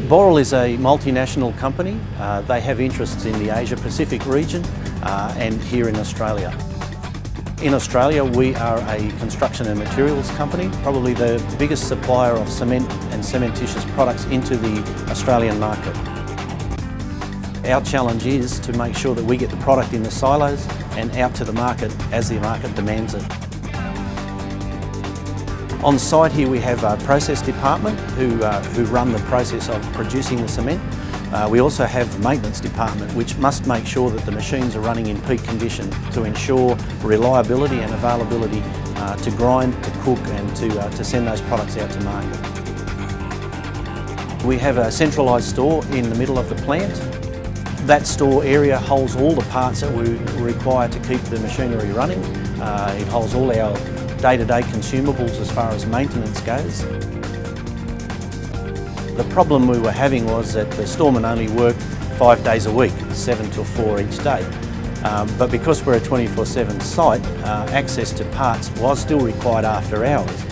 Boral is a multinational company. They have interests in the Asia Pacific region and here in Australia. In Australia, we are a construction and materials company, probably the biggest supplier of cement and cementitious products into the Australian market. Our challenge is to make sure that we get the product in the silos and out to the market as the market demands it. On site here we have a process department who run the process of producing the cement. We also have the maintenance department which must make sure that the machines are running in peak condition to ensure reliability and availability to grind, to cook and to send those products out to market. We have a centralised store in the middle of the plant. That store area holds all the parts that we require to keep the machinery running. It holds all our day-to-day consumables as far as maintenance goes. The problem we were having was that the storemen only work 5 days a week, 7 till 4 each day. But because we're a 24/7 site, access to parts was still required after hours.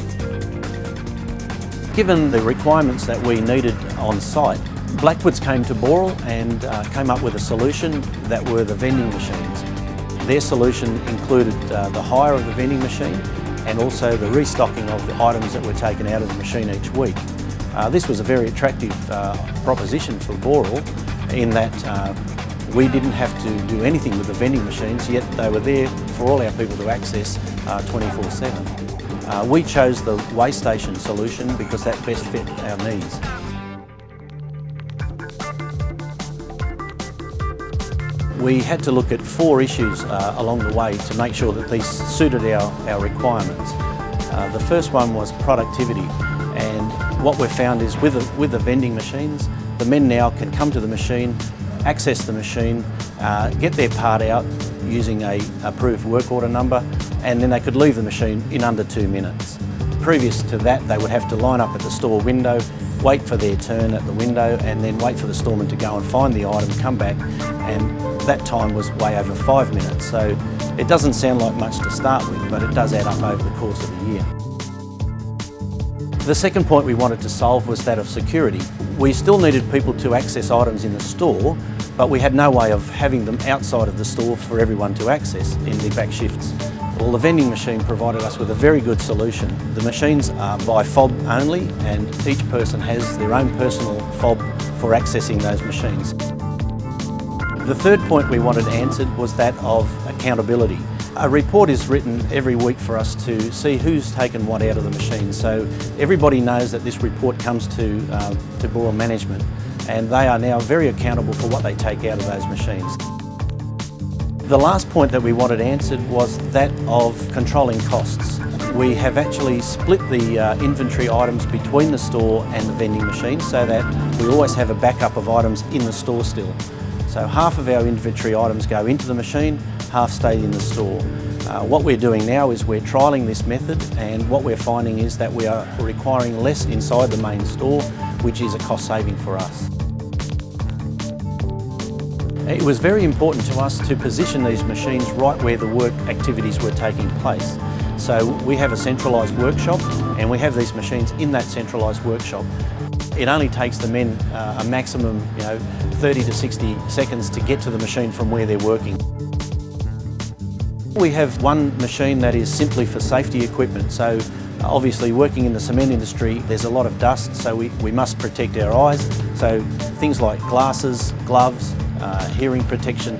Given the requirements that we needed on site, Blackwoods came to Boral and came up with a solution that were the vending machines. Their solution included the hire of the vending machine and also the restocking of the items that were taken out of the machine each week. This was a very attractive proposition for Boral in that we didn't have to do anything with the vending machines, yet they were there for all our people to access 24/7. We chose the weigh station solution because that best fit our needs. We had to look at 4 issues along the way to make sure that these suited our requirements. The first one was productivity, and what we've found is with the vending machines, the men now can come to the machine, access the machine, get their part out using a approved work order number, and then they could leave the machine in under 2 minutes. Previous to that, they would have to line up at the store window, wait for their turn at the window, and then wait for the storeman to go and find the item, come back, and that time was way over 5 minutes. So it doesn't sound like much to start with, but it does add up over the course of a year. The second point we wanted to solve was that of security. We still needed people to access items in the store, but we had no way of having them outside of the store for everyone to access in the back shifts. Well, the vending machine provided us with a very good solution. The machines are by fob only, and each person has their own personal fob for accessing those machines. The third point we wanted answered was that of accountability. A report is written every week for us to see who's taken what out of the machine, so everybody knows that this report comes to Boral management, and they are now very accountable for what they take out of those machines. The last point that we wanted answered was that of controlling costs. We have actually split the inventory items between the store and the vending machine so that we always have a backup of items in the store still. So half of our inventory items go into the machine, half stay in the store. What we're doing now is we're trialling this method, and what we're finding is that we are requiring less inside the main store, which is a cost saving for us. It was very important to us to position these machines right where the work activities were taking place. So we have a centralised workshop, and we have these machines in that centralised workshop. It only takes the men a maximum 30 to 60 seconds to get to the machine from where they're working. We have one machine that is simply for safety equipment. So obviously working in the cement industry, there's a lot of dust, so we must protect our eyes. So things like glasses, gloves, hearing protection.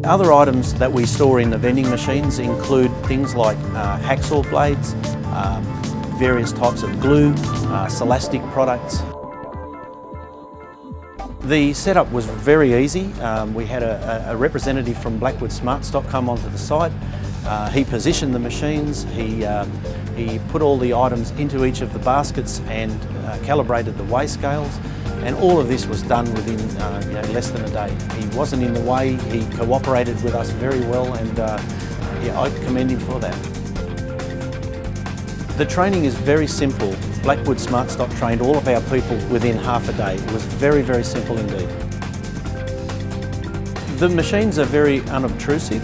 Other items that we store in the vending machines include things like hacksaw blades, various types of glue, Celastic products. The setup was very easy. We had a representative from SmartStock come onto the site. He positioned the machines, he put all the items into each of the baskets and calibrated the weigh scales, and all of this was done within less than a day. He wasn't in the way, he cooperated with us very well, and I commend him for that. The training is very simple. SmartStock trained all of our people within half a day. It was very, very simple indeed. The machines are very unobtrusive.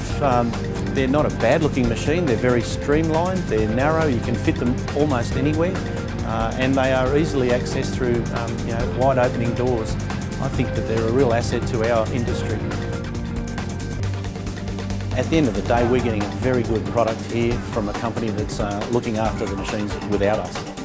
They're not a bad looking machine, they're very streamlined, they're narrow, you can fit them almost anywhere. and they are easily accessed through wide opening doors. I think that they're a real asset to our industry. At the end of the day, we're getting a very good product here from a company that's looking after the machines without us.